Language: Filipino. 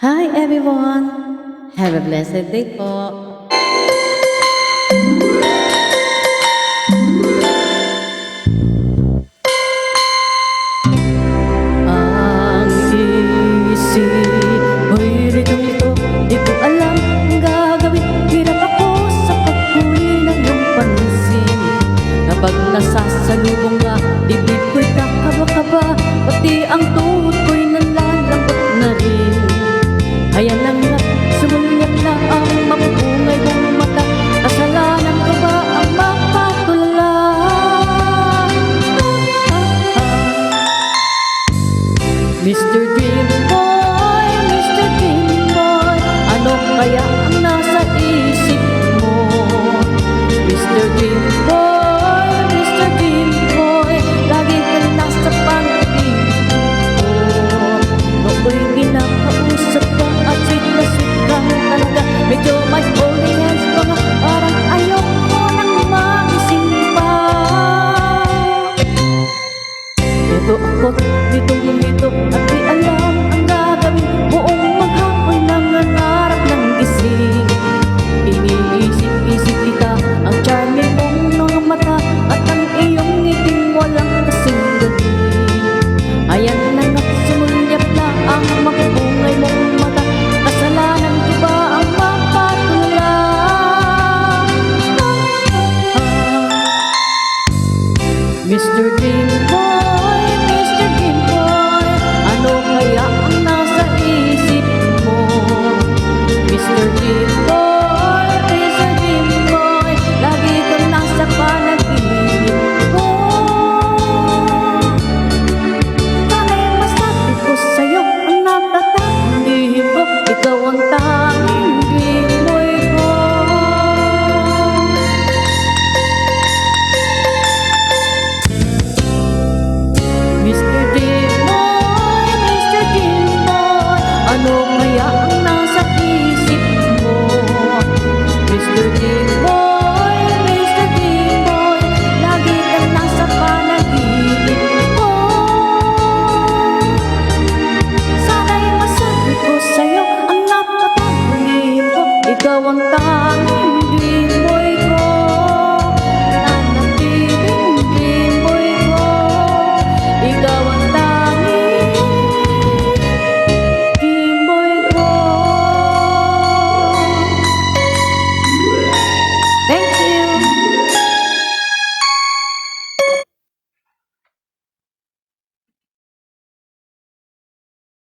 Hi everyone! Have a blessed day po. Ang isip ko'y ritong-lito, di ko alam ang gagawin. Hirap ako sa paghuli ng iyong pansin. Kapag nasasalubong nga, dibdib ko'y kakaba-kaba, pati ang tuhod ko'y nalalambot na rin. Kaya lang nga, sumulat na ang mapupungay kong mata. Kasalanan ko ba ang mapatulala? Mr. Dream Boy, Mr. Dream Boy, ano kaya ang nasa isip mo? Mr. Dream Boy, Mr. Dream Boy, lagi kang nasa panaginip ko. Nooy pinakausap ka at sweet na sweet kang talaga. Medyo may holy hands pa nga, parang ayoko nang magising pa. Ito ako, ditong